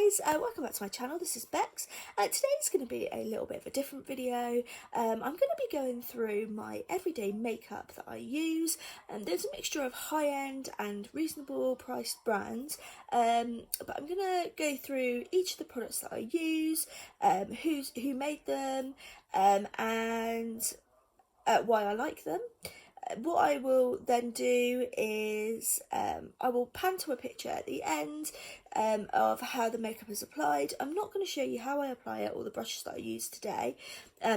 guys, welcome back to my channel. This is Bex. Today's going to be a little bit of a different video. I'm going to be going through my everyday makeup that I use, and there's a mixture of high-end and reasonable priced brands, but I'm going to go through each of the products that I use, who made them, and why I like them. What I will then do is I will pan to a picture at the end of how the makeup is applied. I'm not going to show you how I apply it or the brushes that I use today,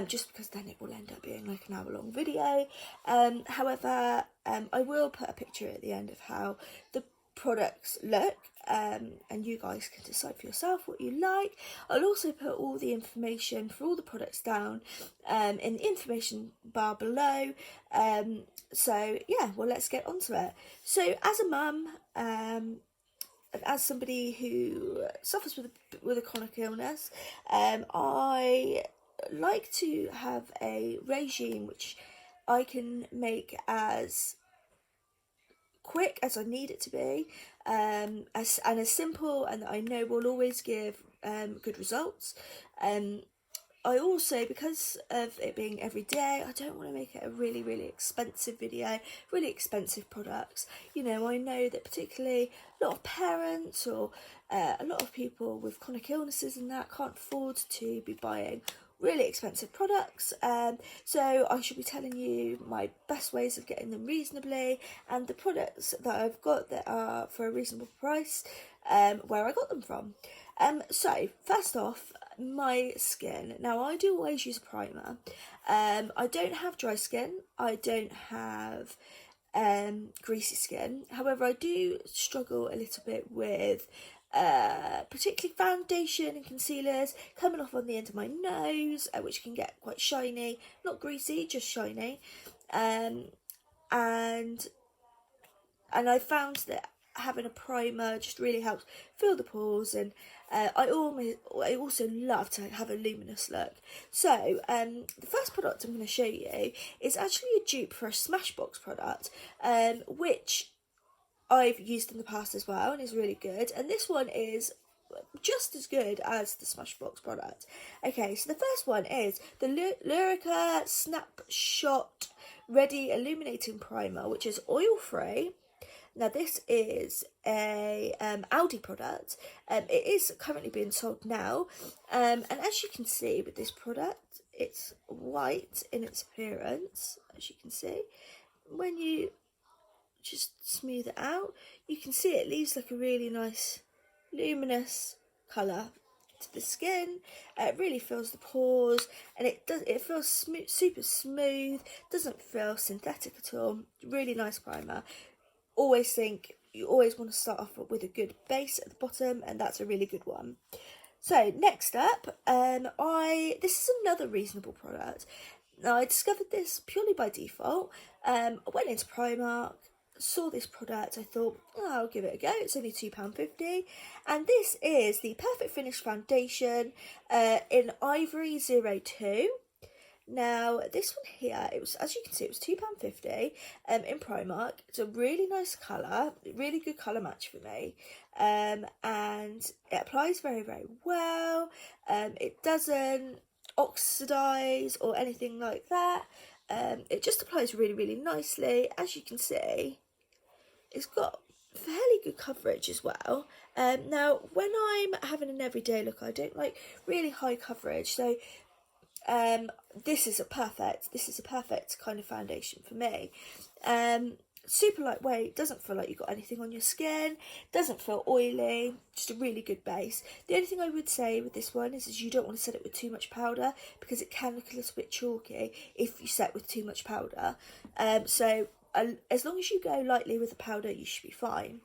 just because then it will end up being like an hour-long video. However, I will put a picture at the end of how the products look, and you guys can decide for yourself what you like. I'll also put all the information for all the products down in the information bar below. So yeah, well, let's get on to it. So as a mum, and as somebody who suffers with a chronic illness, I like to have a regime which I can make as quick as I need it to be, as simple, and that I know will always give good results. I also, because of it being every day, I don't want to make it a really expensive video, really expensive products. You know, I know that particularly a lot of parents or a lot of people with chronic illnesses and that can't afford to be buying really expensive products, so I should be telling you my best ways of getting them reasonably, and the products that I've got that are for a reasonable price, where I got them from. So first off, my skin. Now, I do always use a primer. I don't have dry skin, I don't have greasy skin. However, I do struggle a little bit with particularly foundation and concealers coming off on the end of my nose, which can get quite shiny, not greasy, just shiny. And I found that having a primer just really helps fill the pores, and I also love to have a luminous look. So the first product I'm going to show you is actually a dupe for a Smashbox product, which I've used in the past as well and is really good, and this one is just as good as the Smashbox product. Okay, so the first one is the BECCA Snapshot Ready Illuminating Primer, which is oil free. Now, this is a Aldi product. It is currently being sold now, and as you can see with this product, it's white in its appearance, as you can see. When you just smooth it out, you can see it leaves like a really nice luminous colour to the skin. It really fills the pores, and it feels super smooth, doesn't feel synthetic at all. Really nice primer. Always think you always want to start off with a good base at the bottom, and that's a really good one. So next up, this is another reasonable product. Now, I discovered this purely by default. I went into Primark, saw this product, I thought, oh, I'll give it a go. It's only £2.50, and this is the Perfect Finish Foundation in Ivory 02. Now, this one here, it was, as you can see, it was £2.50 in Primark. It's a really nice colour, really good colour match for me, and it applies very well. It doesn't oxidise or anything like that. It just applies really nicely. As you can see, it's got fairly good coverage as well. Now, when I'm having an everyday look, I don't like really high coverage, so this is a perfect kind of foundation for me. Super lightweight, doesn't feel like you've got anything on your skin, doesn't feel oily, just a really good base. The only thing I would say with this one is you don't want to set it with too much powder, because it can look a little bit chalky if you set with too much powder. So as long as you go lightly with the powder, you should be fine.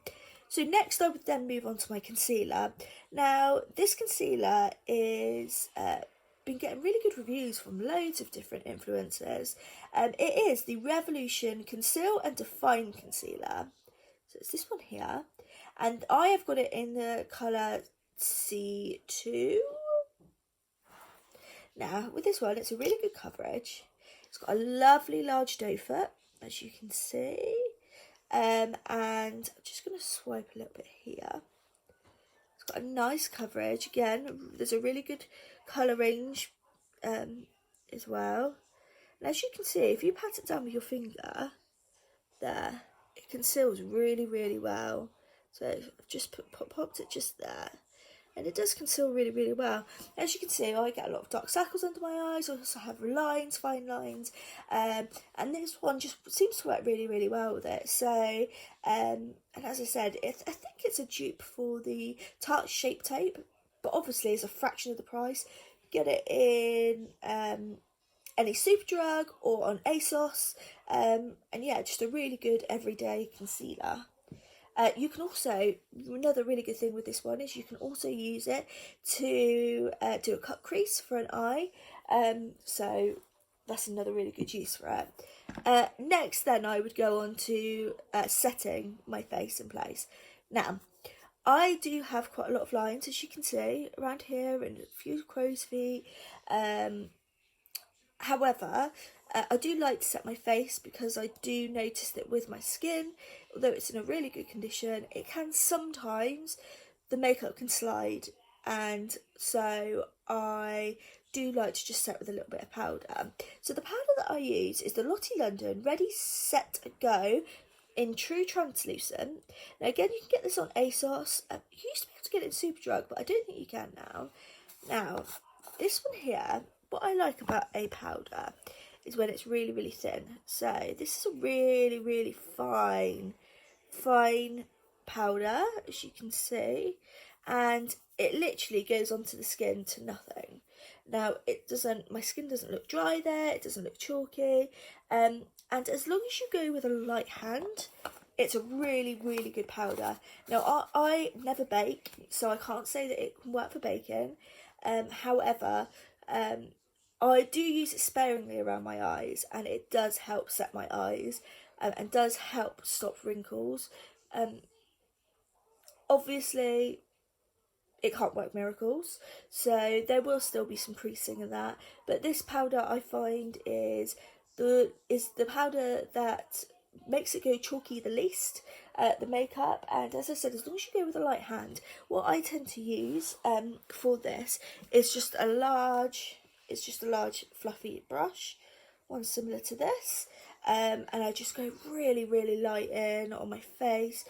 So next I would then move on to my concealer. Now, this concealer is been getting really good reviews from loads of different influencers. It is the Revolution Conceal and Define Concealer. So it's this one here, and I have got it in the colour C2. Now, with this one, it's a really good coverage. It's got a lovely large doe foot, as you can see, and I'm just going to swipe a little bit here. It's got a nice coverage. Again, there's a really good colour range as well. And as you can see, if you pat it down with your finger, there, it conceals really, really well. So I've just popped it just there. And it does conceal really, really well. As you can see, I get a lot of dark circles under my eyes. I also have lines, fine lines. And this one just seems to work really, really well with it. So, and as I said, I think it's a dupe for the Tarte Shape Tape. But obviously, it's a fraction of the price. Get it in any Superdrug or on ASOS. And yeah, just a really good everyday concealer. You can also, another really good thing with this one is you can also use it to do a cut crease for an eye. So that's another really good use for it. Next then I would go on to setting my face in place. Now, I do have quite a lot of lines, as you can see, around here and a few crow's feet. However, I do like to set my face because I do notice that with my skin, although it's in a really good condition, it can sometimes, the makeup can slide, and so I do like to just set with a little bit of powder. So the powder that I use is the Lottie London Ready, Set, Go in True Translucent. Now again, you can get this on ASOS. You used to be able to get it in Superdrug, but I don't think you can now. Now, this one here, what I like about a powder is when it's really, really thin. So this is a really, really fine powder, as you can see, and it literally goes onto the skin to nothing. Now, my skin doesn't look dry there, it doesn't look chalky, and as long as you go with a light hand, it's a really, really good powder. Now, I never bake, so I can't say that it can work for baking. However, I do use it sparingly around my eyes, and it does help set my eyes and does help stop wrinkles. Obviously, it can't work miracles, so there will still be some creasing in that. But this powder, I find, is the powder that makes it go chalky the least, the makeup. And as I said, as long as you go with a light hand, what I tend to use for this is just a large fluffy brush, one similar to this, and I just go really, really light in on my face.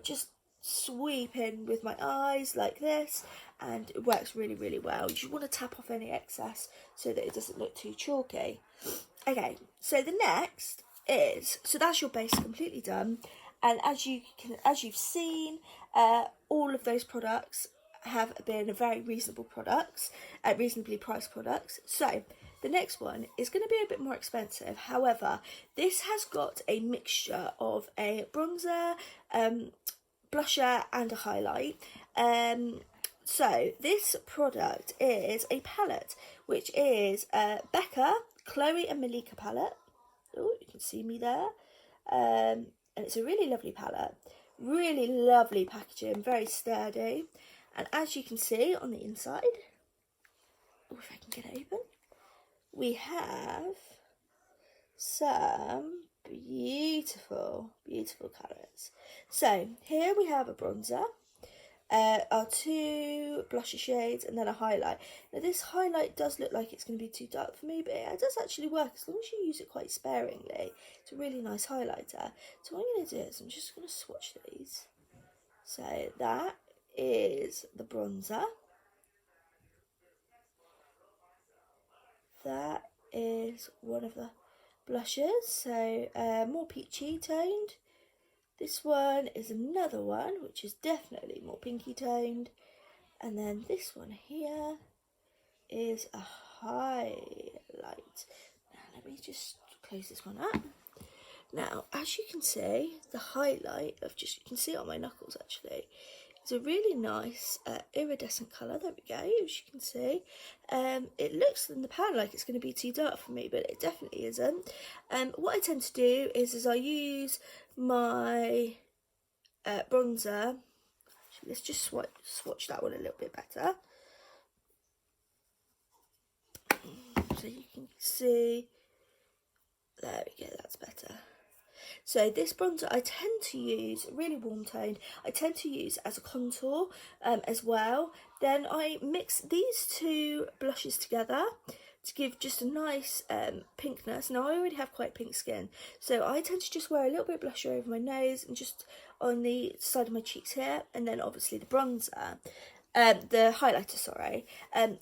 Just sweep in with my eyes like this, and it works really, really well. You just want to tap off any excess so that it doesn't look too chalky. Okay, so the next is, so that's your base completely done, and as you've seen, all of those products have been very reasonably priced products. So the next one is going to be a bit more expensive. However, this has got a mixture of a bronzer, blusher and a highlight. So this product is a palette, which is BECCA Khloe and Malika palette. Oh, you can see me there. And it's a really lovely palette. Really lovely packaging, very sturdy. And as you can see on the inside, if I can get it open, we have some beautiful, beautiful colours. So here we have a bronzer, our two blusher shades, and then a highlight. Now this highlight does look like it's going to be too dark for me, but it does actually work as long as you use it quite sparingly. It's a really nice highlighter. So what I'm going to do is I'm just going to swatch these. So that is the bronzer. That is one of the blushes, so more peachy toned. This one is another one, which is definitely more pinky toned. And then this one here is a highlight. Now let me just close this one up. Now, as you can see, the highlight of you can see it on my knuckles actually. It's a really nice iridescent colour. There we go, as you can see. It looks in the pan like it's going to be too dark for me, but it definitely isn't. What I tend to do is I use my bronzer. Actually, let's just swatch that one a little bit better. So you can see, there we go, that's better. So this bronzer I tend to use, really warm toned, I tend to use as a contour as well. Then I mix these two blushes together to give just a nice pinkness. Now I already have quite pink skin, so I tend to just wear a little bit of blusher over my nose and just on the side of my cheeks here, and then obviously the bronzer. The highlighter, sorry.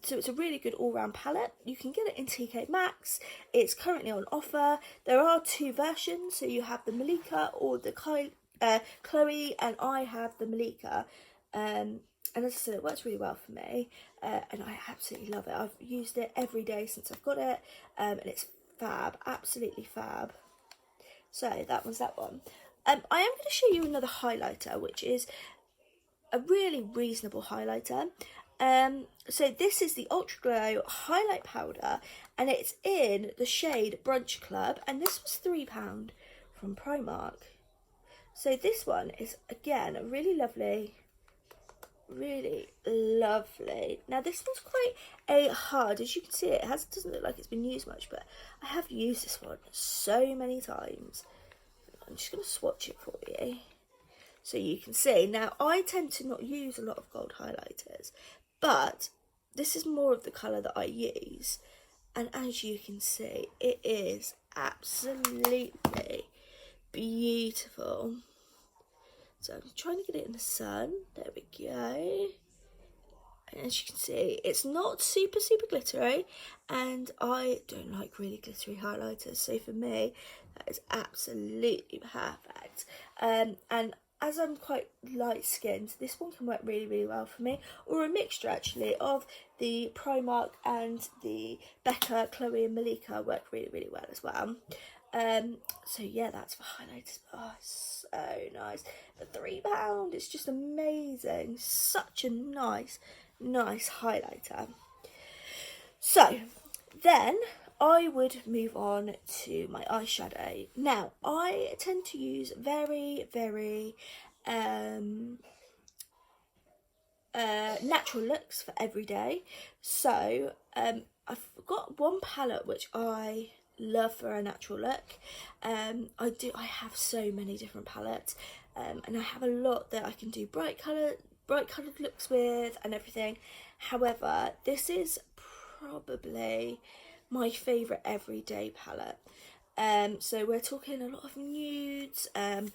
So it's a really good all-round palette. You can get it in TKMAXX. It's currently on offer. There are two versions, so you have the Malika or the Khloe, and I have the Malika. And as I said, it works really well for me, and I absolutely love it. I've used it every day since I've got it, and it's fab, absolutely fab. So that was that one. I am going to show you another highlighter, which is a really reasonable highlighter. So this is the Ultra Glow highlight powder, and it's in the shade Brunch Club, and this was £3 from Primark. So this one is again really lovely, really lovely. Now this one's quite a hard, as you can see, it doesn't look like it's been used much, but I have used this one so many times. I'm just going to swatch it for you so you can see. Now I tend to not use a lot of gold highlighters, but this is more of the colour that I use, and as you can see, it is absolutely beautiful. So I'm trying to get it in the sun. There we go. And as you can see, it's not super glittery, and I don't like really glittery highlighters, so for me that is absolutely perfect. And as I'm quite light skinned, this one can work really well for me, or a mixture actually of the Primark and the BECCA Khloe and Malika work really well as well. So yeah, that's for highlighters. Oh, so nice. For £3, it's just amazing. Such a nice highlighter. So then I would move on to my eyeshadow. Now I tend to use very natural looks for every day. So I've got one palette which I love for a natural look. I have so many different palettes, and I have a lot that I can do bright coloured looks with and everything. However, this is probably my favourite everyday palette. So we're talking a lot of nudes,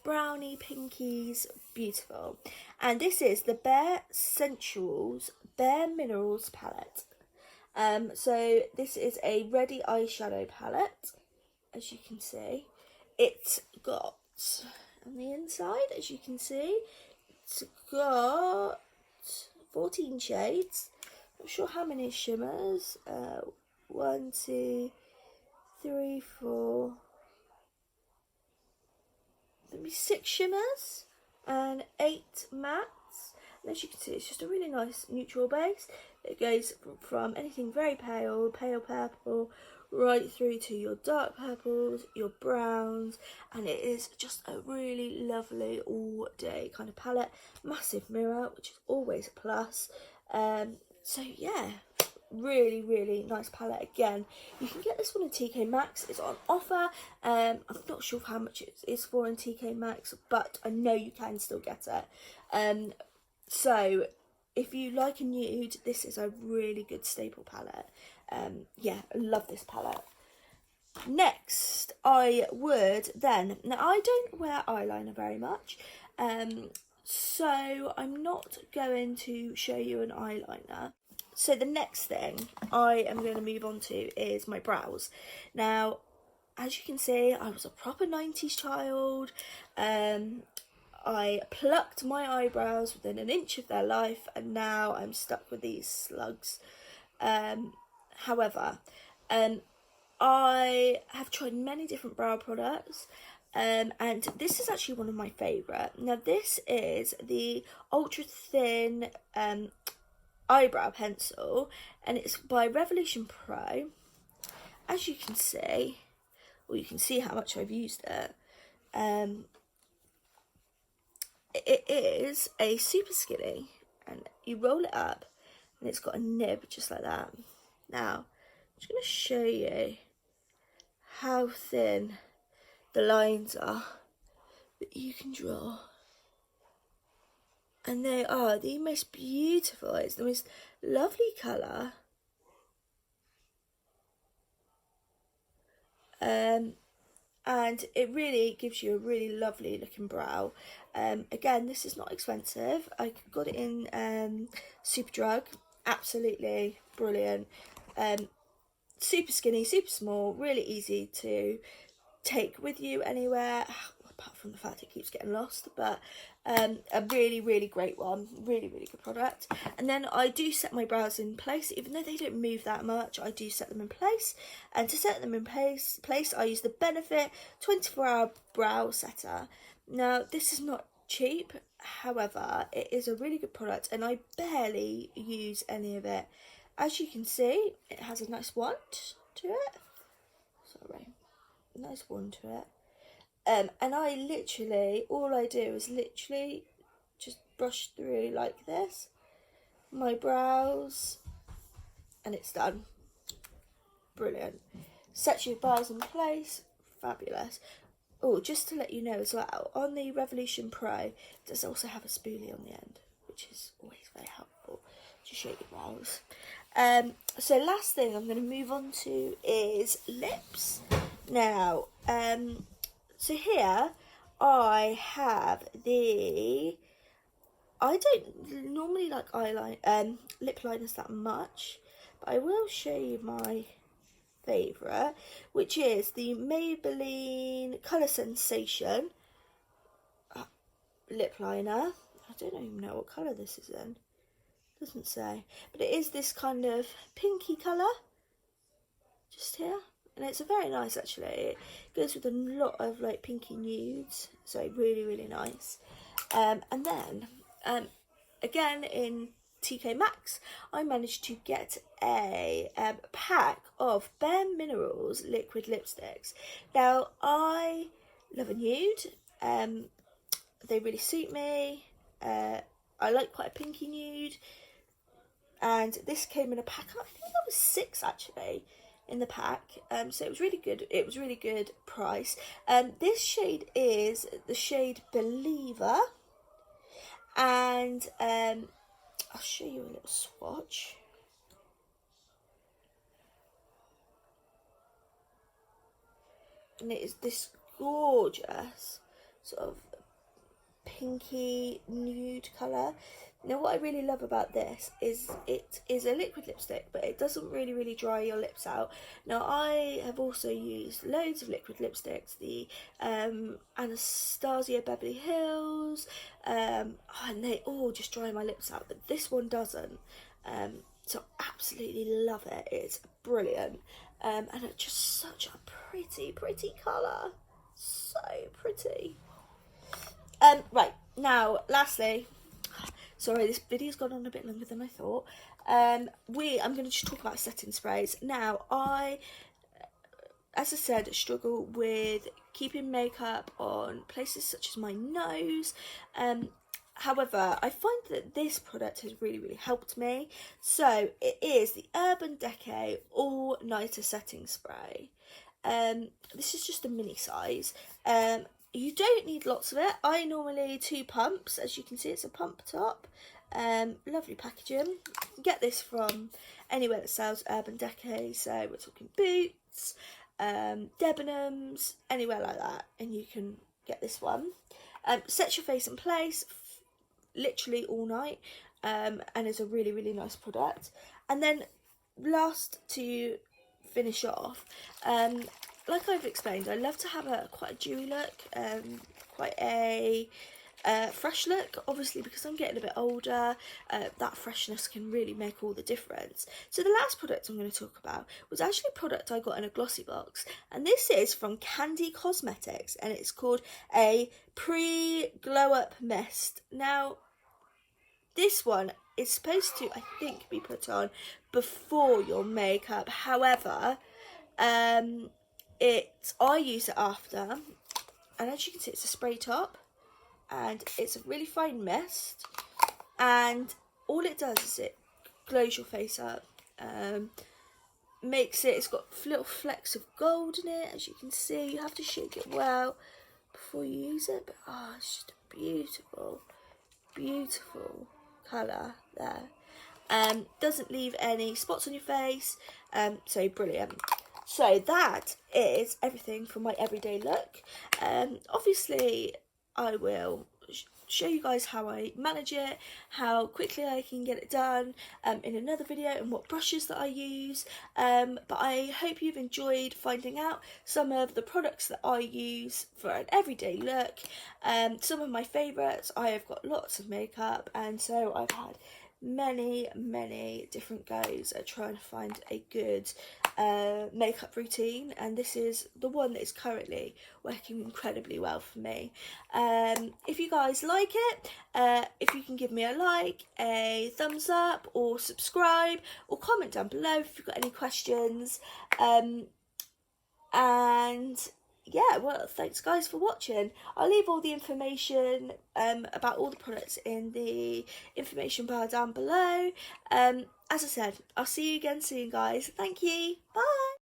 brownie, pinkies, beautiful. And this is the Bare Sensuals Bare Minerals palette. So this is a ready eyeshadow palette, as you can see. It's got, on the inside, as you can see, it's got 14 shades. Not sure how many shimmers. 1, 2, 3, 4, maybe 6 shimmers and 8 mattes. And as you can see, it's just a really nice neutral base. It goes from anything very pale purple, right through to your dark purples, your browns, and it is just a really lovely all day kind of palette. Massive mirror, which is always a plus. So yeah, really nice palette. Again, you can get this one in TKMAXX. It's on offer. I'm not sure how much it is for in TKMAXX, but I know you can still get it. So if you like a nude, this is a really good staple palette. Yeah, I love this palette. Next, I would then, now I don't wear eyeliner very much, so I'm not going to show you an eyeliner. So the next thing I am going to move on to is my brows. Now, as you can see, I was a proper 90s child. I plucked my eyebrows within an inch of their life, and now I'm stuck with these slugs. However, I have tried many different brow products, and this is actually one of my favourite. Now this is the ultra thin eyebrow pencil, and it's by Revolution Pro. As you can see, or you can see how much I've used it, it is a super skinny, and you roll it up and it's got a nib just like that. Now I'm just going to show you how thin the lines are that you can draw. And they are the most beautiful. It's the most lovely colour. And it really gives you a really lovely looking brow. Again, this is not expensive. I got it in Superdrug. Absolutely brilliant. Super skinny, super small, really easy to take with you anywhere, apart from the fact it keeps getting lost. But a really, really great one. Really, really good product. And then I do set my brows in place. Even though they don't move that much, I do set them in place. And to set them in place I use the Benefit 24-hour brow setter. Now, this is not cheap. However, it is a really good product, and I barely use any of it. As you can see, it has a nice wand to it. Sorry. Nice wand to it. And I literally, all I do is literally just brush through like this, my brows, and it's done. Brilliant. Set your brows in place. Fabulous. Oh, just to let you know as well, on the Revolution Pro, it does also have a spoolie on the end, which is always very helpful to shape your brows. So last thing I'm going to move on to is lips. Now, so here I have I don't normally like lip liners that much, but I will show you my favourite, which is the Maybelline Colour Sensation lip liner. I don't even know what colour this is in. Doesn't say, but it is this kind of pinky colour just here, and it's a very nice, actually. It goes with a lot of like pinky nudes, so really, really nice. And then again in TKMAXX, I managed to get a pack of Bare Minerals liquid lipsticks. Now, I love a nude. They really suit me. I like quite a pinky nude. And this came in a pack, I think there was 6 actually in the pack. So it was really good. It was really good price. This shade is the shade Believer. And I'll show you a little swatch. And it is this gorgeous sort of pinky nude colour. Now, what I really love about this is it is a liquid lipstick, but it doesn't really dry your lips out. Now, I have also used loads of liquid lipsticks, the Anastasia Beverly Hills, and they all just dry my lips out, but this one doesn't. So absolutely love it. It's brilliant, and it's just such a pretty colour. So pretty. Right, now, lastly, sorry, this video's gone on a bit longer than I thought. I'm going to just talk about setting sprays. Now, as I said, struggle with keeping makeup on places such as my nose. However, I find that this product has really helped me. So, it is the Urban Decay All Nighter Setting Spray. This is just a mini size. You don't need lots of it. I normally 2 pumps. As you can see, it's a pump top. Lovely packaging. You can get this from anywhere that sells Urban Decay. So we're talking Boots, Debenhams, anywhere like that. And you can get this one. Sets your face in place literally all night. And is a really nice product. And then last, to finish off, like I've explained, I love to have quite a dewy look, quite a fresh look. Obviously, because I'm getting a bit older, that freshness can really make all the difference. So the last product I'm going to talk about was actually a product I got in a glossy box, and this is from Candy Cosmetics, and it's called a Pre-Glow Up Mist. Now, this one is supposed to, I think, be put on before your makeup. However, I use it after, and as you can see, it's a spray top, and it's a really fine mist, and all it does is it glows your face up. makes it, it's got little flecks of gold in it, as you can see. You have to shake it well before you use it, but it's just a beautiful, beautiful colour there. Doesn't leave any spots on your face, so brilliant. So that is everything for my everyday look. Obviously I will show you guys how I manage it, how quickly I can get it done in another video, and what brushes that I use, but I hope you've enjoyed finding out some of the products that I use for an everyday look. Some of my favourites. I have got lots of makeup, and so I've had many different goes at trying to find a good makeup routine, and this is the one that is currently working incredibly well for me. If you guys like it, if you can give me a like, a thumbs up, or subscribe, or comment down below if you've got any questions, and yeah, well, thanks guys for watching. I'll leave all the information about all the products in the information bar down below. As I said, I'll see you again soon, guys. Thank you. Bye.